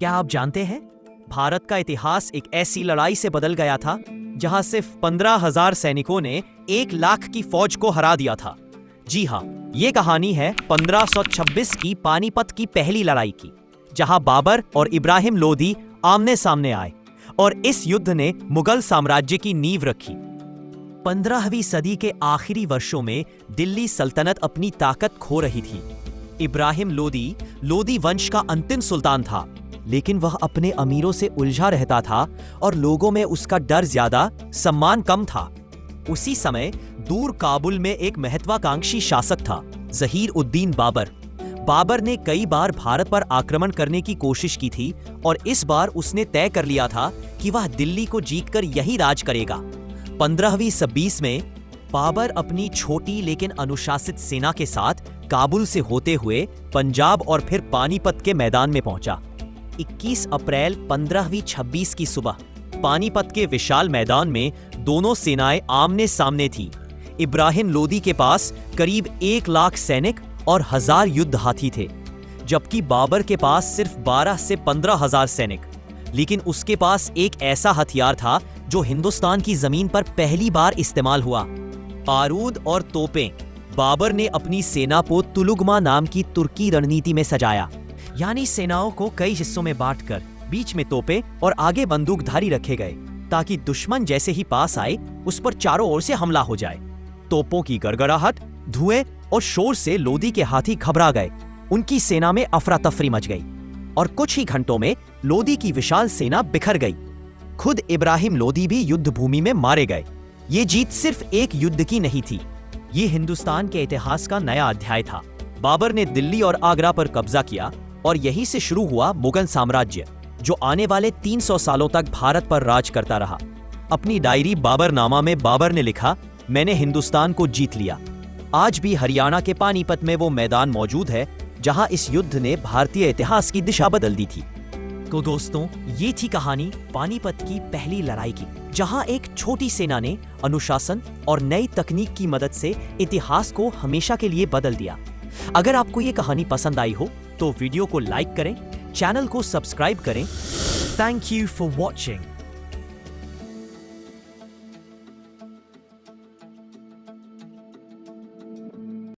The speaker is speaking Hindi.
क्या आप जानते हैं, भारत का इतिहास एक ऐसी लड़ाई से बदल गया था जहां सिर्फ 15,000 सैनिकों ने 1 लाख की फौज को हरा दिया था। जी हाँ, ये कहानी है 1526 की पानीपत की पहली लड़ाई की, जहां बाबर और इब्राहिम लोदी आमने सामने आए और इस युद्ध ने मुगल साम्राज्य की नींव रखी। 15वीं सदी के आखिरी वर्षों में दिल्ली सल्तनत अपनी ताकत खो रही थी। इब्राहिम लोदी वंश का अंतिम सुल्तान था, लेकिन वह अपने अमीरों से उलझा रहता था और लोगों में उसका डर ज्यादा, सम्मान कम था। उसी समय दूर काबुल में एक महत्वाकांक्षी शासक था, ज़हीर-उद-दीन बाबर। बाबर ने कई बार भारत पर आक्रमण करने की कोशिश की थी और इस बार उसने तय कर लिया था कि वह दिल्ली को जीतकर यही राज करेगा। 15वीं सदी में बाबर अपनी छोटी लेकिन अनुशासित सेना के साथ काबुल से होते हुए पंजाब और फिर पानीपत के मैदान में पहुंचा। 21 अप्रैल 1526 की सुबह पानीपत के विशाल मैदान में दोनों सेनाएं आमने सामने थीं। इब्राहिम लोदी के पास करीब 1 लाख सैनिक और 1000 युद्ध हाथी थे, जबकि बाबर के पास सिर्फ 12 से 15,000 सैनिक। लेकिन उसके पास एक ऐसा हथियार था जो हिंदुस्तान की जमीन पर पहली बार इस्तेमाल हुआ, बारूद और तोपें। बाबर ने अपनी सेना को तुलुगमा नाम की तुर्की रणनीति में सजाया, यानी सेनाओं को कई हिस्सों में बांटकर बीच में तोपें और आगे बंदूकधारी रखे गए, ताकि दुश्मन जैसे ही पास आए उस पर चारों ओर से हमला हो जाए। तोपों की गड़गड़ाहट, धुएं और शोर से लोदी के हाथी घबरा गए। उनकी सेना में अफरा तफरी मच गई और कुछ ही घंटों में लोदी की विशाल सेना बिखर गई। खुद इब्राहिम लोदी भी युद्ध भूमि में मारे गए। ये जीत सिर्फ एक युद्ध की नहीं थी, ये हिंदुस्तान के इतिहास का नया अध्याय था। बाबर ने दिल्ली और आगरा पर कब्जा किया और यहीं से शुरू हुआ मुगल साम्राज्य, जो आने वाले 300 सालों तक भारत पर राज करता रहा। अपनी डायरी बाबरनामा में बाबर ने लिखा, मैंने हिंदुस्तान को जीत लिया। आज भी हरियाणा के पानीपत में वो मैदान मौजूद है जहां इस युद्ध ने भारतीय इतिहास की दिशा बदल दी थी। तो दोस्तों, ये थी कहानी पानीपत की पहली लड़ाई की, जहां एक छोटी सेना ने अनुशासन और नई तकनीक की मदद से इतिहास को हमेशा के लिए बदल दिया। अगर आपको ये कहानी पसंद आई हो तो वीडियो को लाइक करें, चैनल को सब्सक्राइब करें। Thank you for watching.